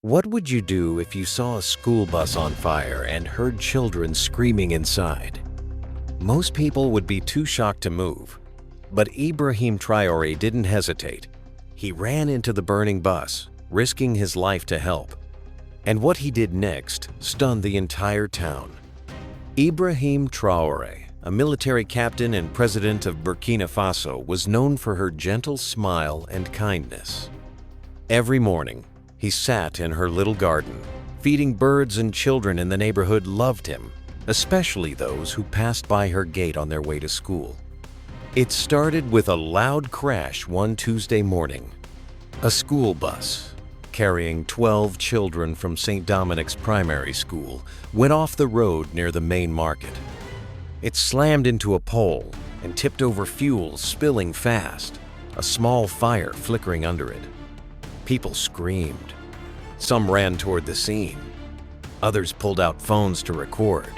What would you do if you saw a school bus on fire and heard children screaming inside? Most people would be too shocked to move, but Ibrahim Traoré didn't hesitate. He ran into the burning bus, risking his life to help. And what he did next stunned the entire town. Ibrahim Traoré, a military captain and president of Burkina Faso, was known for her gentle smile and kindness. Every morning, he sat in her little garden, feeding birds, and children in the neighborhood loved him, especially those who passed by her gate on their way to school. It started with a loud crash one Tuesday morning. A school bus, carrying 12 children from St. Dominic's primary school, went off the road near the main market. It slammed into a pole and tipped over fuel, spilling fast, a small fire flickering under it. People screamed. Some ran toward the scene. Others pulled out phones to record,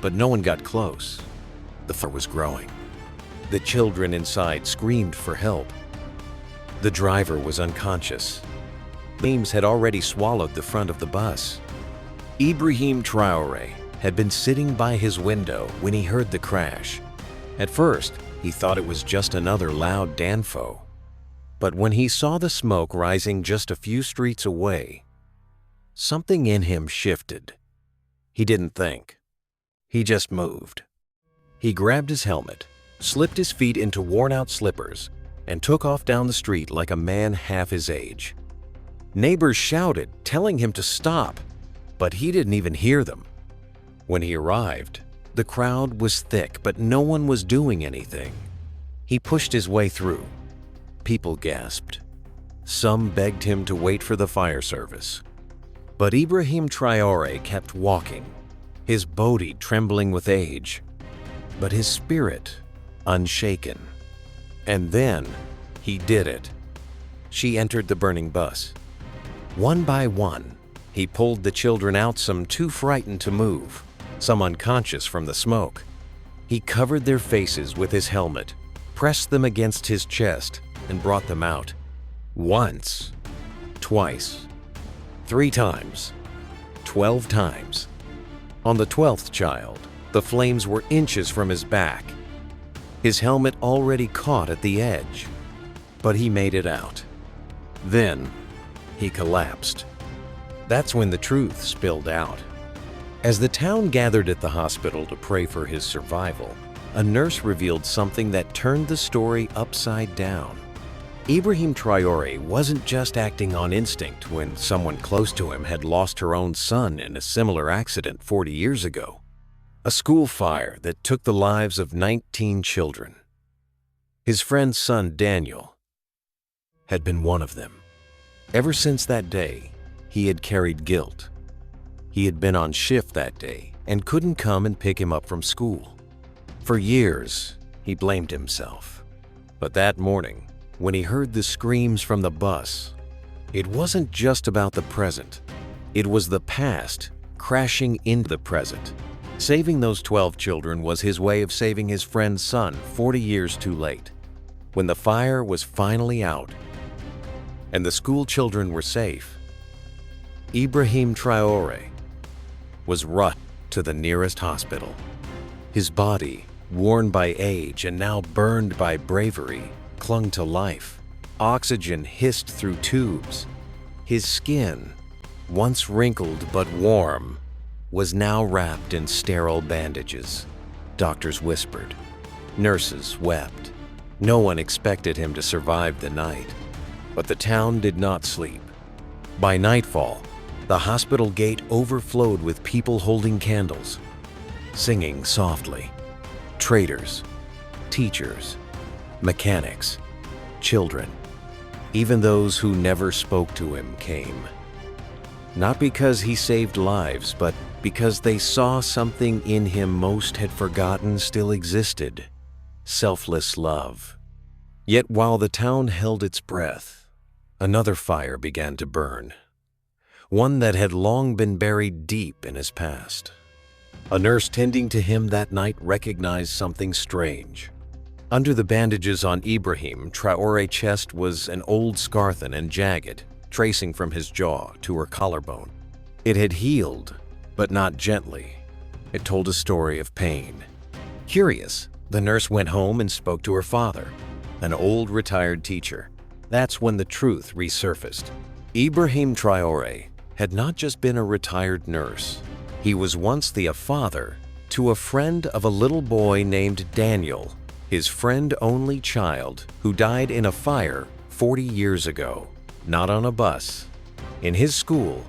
but no one got close. The fire was growing. The children inside screamed for help. The driver was unconscious. Flames had already swallowed the front of the bus. Ibrahim Traoré had been sitting by his window when he heard the crash. At first, he thought it was just another loud danfo. But when he saw the smoke rising just a few streets away, something in him shifted. He didn't think. He just moved. He grabbed his helmet, slipped his feet into worn-out slippers, and took off down the street like a man half his age. Neighbors shouted, telling him to stop, but he didn't even hear them. When he arrived, the crowd was thick, but no one was doing anything. He pushed his way through. People gasped. Some begged him to wait for the fire service. But Ibrahim Traoré kept walking, his body trembling with age, but his spirit unshaken. And then he did it. She entered the burning bus. One by one, he pulled the children out, some too frightened to move, some unconscious from the smoke. He covered their faces with his helmet, pressed them against his chest, and brought them out. Once, twice, 3 times, 12 times. On the 12th child, the flames were inches from his back. His helmet already caught at the edge, but he made it out. Then, he collapsed. That's when the truth spilled out. As the town gathered at the hospital to pray for his survival, a nurse revealed something that turned the story upside down. Ibrahim Traoré wasn't just acting on instinct when someone close to him had lost her own son in a similar accident 40 years ago. A school fire that took the lives of 19 children. His friend's son, Daniel, had been one of them. Ever since that day, he had carried guilt. He had been on shift that day and couldn't come and pick him up from school. For years, he blamed himself. But that morning, when he heard the screams from the bus, it wasn't just about the present. It was the past crashing into the present. Saving those 12 children was his way of saving his friend's son 40 years too late. When the fire was finally out and the school children were safe, Ibrahim Traoré was rushed to the nearest hospital. His body, worn by age and now burned by bravery, clung to life. Oxygen hissed through tubes. His skin, once wrinkled but warm, was now wrapped in sterile bandages. Doctors whispered. Nurses wept. No one expected him to survive the night. But the town did not sleep. By nightfall, the hospital gate overflowed with people holding candles, singing softly. Traders, teachers, mechanics, children, even those who never spoke to him came. Not because he saved lives, but because they saw something in him most had forgotten still existed: selfless love. Yet while the town held its breath, another fire began to burn, one that had long been buried deep in his past. A nurse tending to him that night recognized something strange. Under the bandages on Ibrahim Traoré's chest was an old scar thin and jagged, tracing from his jaw to her collarbone. It had healed, but not gently. It told a story of pain. Curious, the nurse went home and spoke to her father, an old retired teacher. That's when the truth resurfaced. Ibrahim Traoré had not just been a retired nurse. He was once the father to a friend of a little boy named Daniel, his friend-only child who died in a fire 40 years ago, not on a bus. In his school,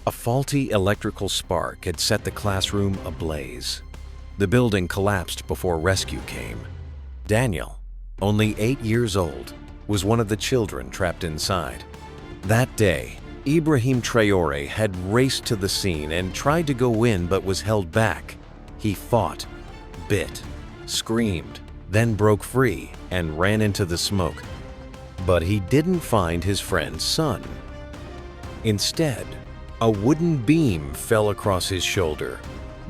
a faulty electrical spark had set the classroom ablaze. The building collapsed before rescue came. Daniel, only 8 years old, was one of the children trapped inside. That day, Ibrahim Traoré had raced to the scene and tried to go in but was held back. He fought, bit, screamed, then broke free and ran into the smoke. But he didn't find his friend's son. Instead, a wooden beam fell across his shoulder,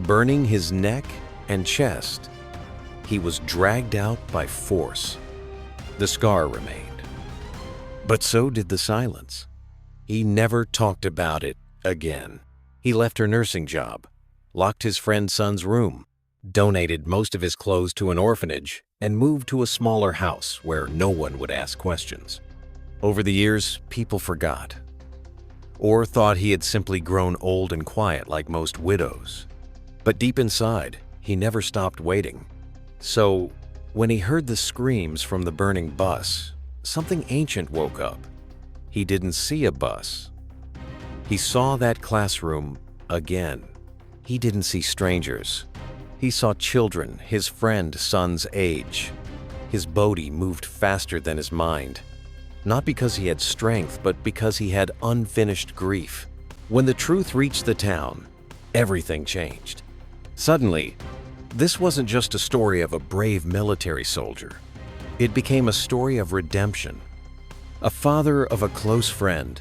burning his neck and chest. He was dragged out by force. The scar remained. But so did the silence. He never talked about it again. He left her nursing job, locked his friend's son's room, donated most of his clothes to an orphanage, and moved to a smaller house where no one would ask questions. Over the years, people forgot, or thought he had simply grown old and quiet like most widows. But deep inside, he never stopped waiting. So, when he heard the screams from the burning bus, something ancient woke up. He didn't see a bus. He saw that classroom again. He didn't see strangers. He saw children his friend's son's age. His body moved faster than his mind. Not because he had strength, but because he had unfinished grief. When the truth reached the town, everything changed. Suddenly, this wasn't just a story of a brave military soldier. It became a story of redemption. A father of a close friend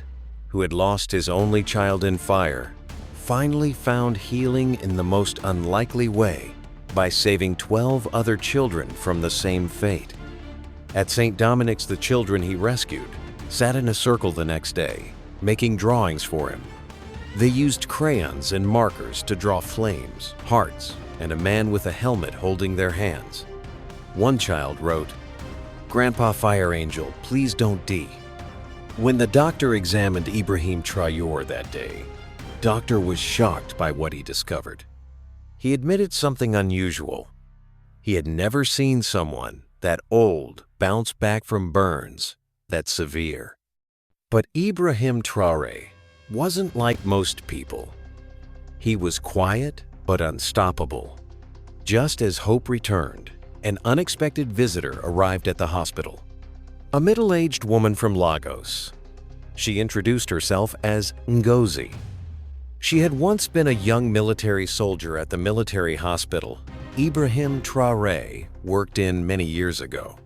who had lost his only child in fire finally found healing in the most unlikely way by saving 12 other children from the same fate. At St. Dominic's, the children he rescued sat in a circle the next day, making drawings for him. They used crayons and markers to draw flames, hearts, and a man with a helmet holding their hands. One child wrote, "Grandpa Fire Angel, please don't die." When the doctor examined Ibrahim Traoré that day, doctor was shocked by what he discovered. He admitted something unusual. He had never seen someone that old bounce back from burns that severe. But Ibrahim Traoré wasn't like most people. He was quiet but unstoppable. Just as hope returned, an unexpected visitor arrived at the hospital. A middle-aged woman from Lagos. She introduced herself as Ngozi. She had once been a young military soldier at the military hospital Ibrahim Traoré worked in many years ago.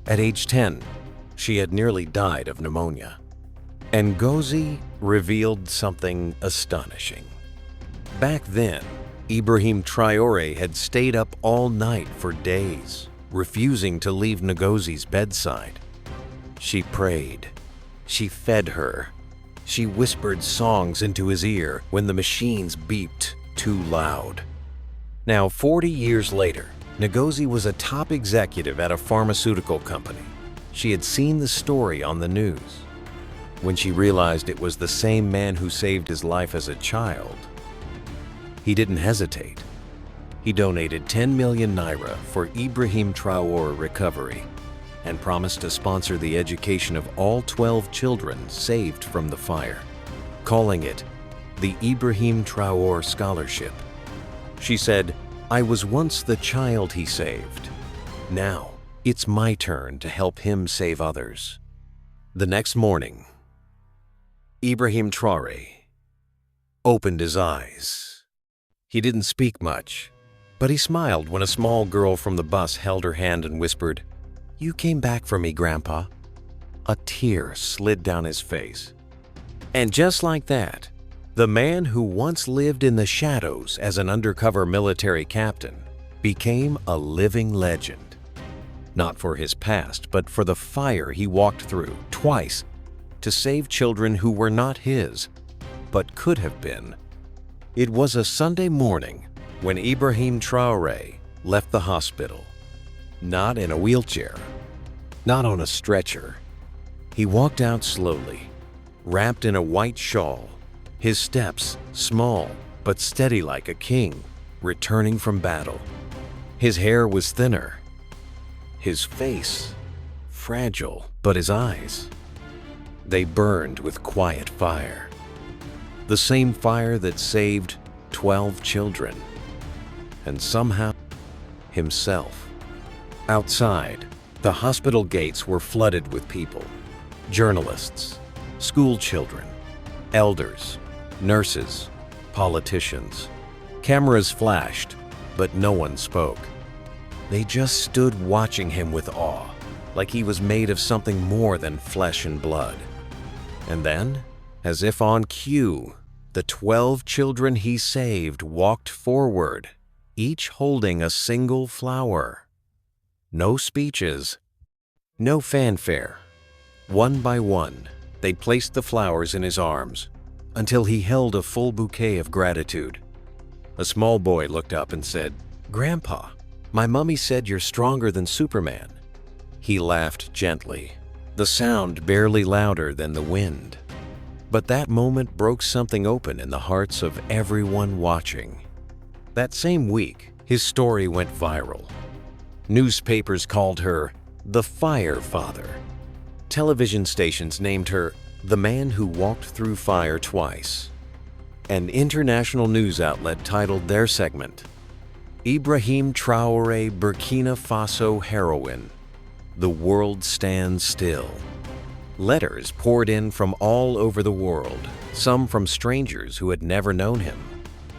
At age 10, she had nearly died of pneumonia. Ngozi revealed something astonishing. Back then, Ibrahim Traoré had stayed up all night for days, refusing to leave Ngozi's bedside. She prayed. She fed her. She whispered songs into his ear when the machines beeped too loud. Now, 40 years later, Ngozi was a top executive at a pharmaceutical company. She had seen the story on the news. When she realized it was the same man who saved his life as a child, he didn't hesitate. He donated 10 million naira for Ibrahim Traoré recovery and promised to sponsor the education of all 12 children saved from the fire, calling it the Ibrahim Traoré Scholarship. She said, "I was once the child he saved. Now, it's my turn to help him save others." The next morning, Ibrahim Traoré opened his eyes. He didn't speak much, but he smiled when a small girl from the bus held her hand and whispered, "You came back for me, Grandpa." A tear slid down his face. And just like that, the man who once lived in the shadows as an undercover military captain became a living legend. Not for his past, but for the fire he walked through twice to save children who were not his, but could have been. It was a Sunday morning when Ibrahim Traoré left the hospital. Not in a wheelchair, not on a stretcher. He walked out slowly, wrapped in a white shawl, his steps small but steady like a king returning from battle. His hair was thinner, his face fragile, but his eyes, they burned with quiet fire. The same fire that saved 12 children, and somehow himself. Outside, the hospital gates were flooded with people. Journalists, school children, elders, nurses, politicians. Cameras flashed, but no one spoke. They just stood watching him with awe, like he was made of something more than flesh and blood. And then, as if on cue, the 12 children he saved walked forward, each holding a single flower. No speeches, no fanfare. One by one, they placed the flowers in his arms until he held a full bouquet of gratitude. A small boy looked up and said, "Grandpa, my mummy said you're stronger than Superman." He laughed gently, the sound barely louder than the wind. But that moment broke something open in the hearts of everyone watching. That same week, his story went viral. Newspapers called her the Fire Father. Television stations named her the man who walked through fire twice. An international news outlet titled their segment, "Ibrahim Traoré, Burkina Faso heroine. The world stands still." Letters poured in from all over the world, some from strangers who had never known him,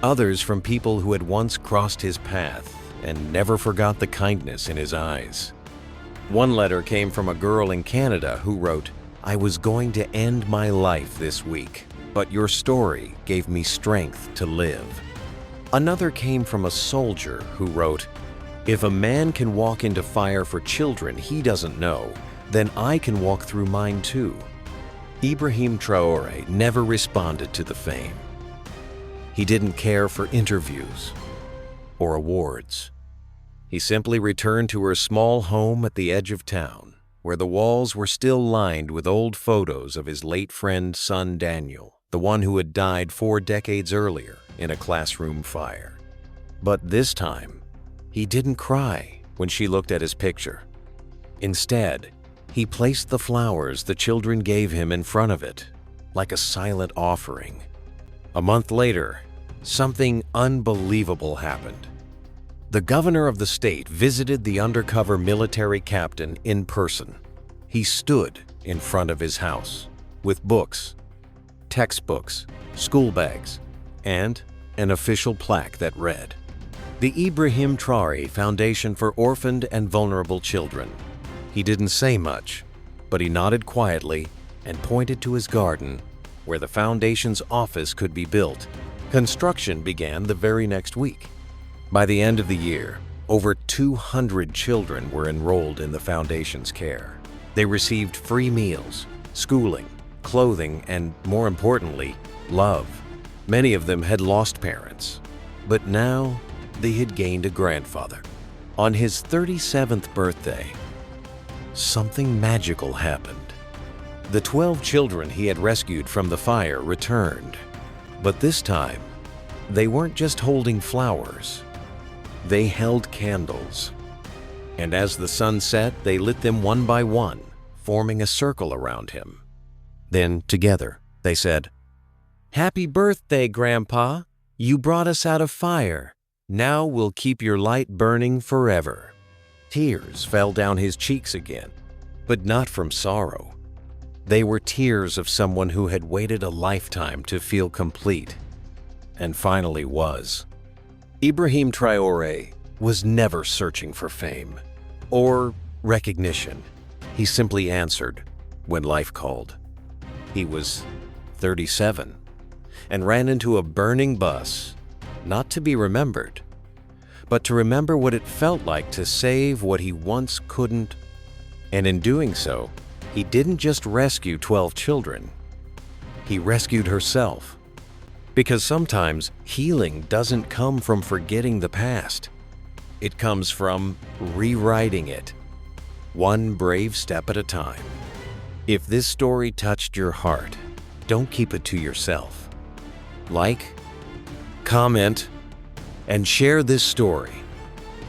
others from people who had once crossed his path and never forgot the kindness in his eyes. One letter came from a girl in Canada who wrote, "I was going to end my life this week, but your story gave me strength to live." Another came from a soldier who wrote, "If a man can walk into fire for children he doesn't know, then I can walk through mine too." Ibrahim Traoré never responded to the fame. He didn't care for interviews or awards. He simply returned to her small home at the edge of town, where the walls were still lined with old photos of his late friend son Daniel, the one who had died 4 decades earlier in a classroom fire. But this time, he didn't cry when she looked at his picture. Instead, he placed the flowers the children gave him in front of it, like a silent offering. A month later, something unbelievable happened. The governor of the state visited the undercover military captain in person. He stood in front of his house with books, textbooks, school bags, and an official plaque that read, "The Ibrahim Traoré Foundation for Orphaned and Vulnerable Children." He didn't say much, but he nodded quietly and pointed to his garden where the foundation's office could be built. Construction began the very next week. By the end of the year, over 200 children were enrolled in the foundation's care. They received free meals, schooling, clothing, and, more importantly, love. Many of them had lost parents, but now they had gained a grandfather. On his 37th birthday, something magical happened. The 12 children he had rescued from the fire returned, but this time, they weren't just holding flowers. They held candles, and as the sun set, they lit them one by one, forming a circle around him. Then, together, they said, "Happy birthday, Grandpa! You brought us out of fire. Now we'll keep your light burning forever." Tears fell down his cheeks again, but not from sorrow. They were tears of someone who had waited a lifetime to feel complete, and finally was. Ibrahim Traoré was never searching for fame or recognition. He simply answered when life called. He was 37 and ran into a burning bus, not to be remembered, but to remember what it felt like to save what he once couldn't, and in doing so, He didn't just rescue 12 children, he rescued herself. Because sometimes healing doesn't come from forgetting the past. It comes from rewriting it, one brave step at a time. If this story touched your heart, don't keep it to yourself. Like, comment, and share this story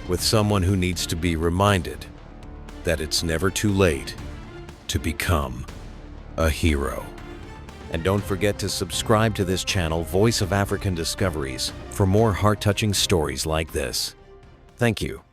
with someone who needs to be reminded that it's never too late to become a hero. And don't forget to subscribe to this channel, Voice of African Discoveries, for more heart-touching stories like this. Thank you.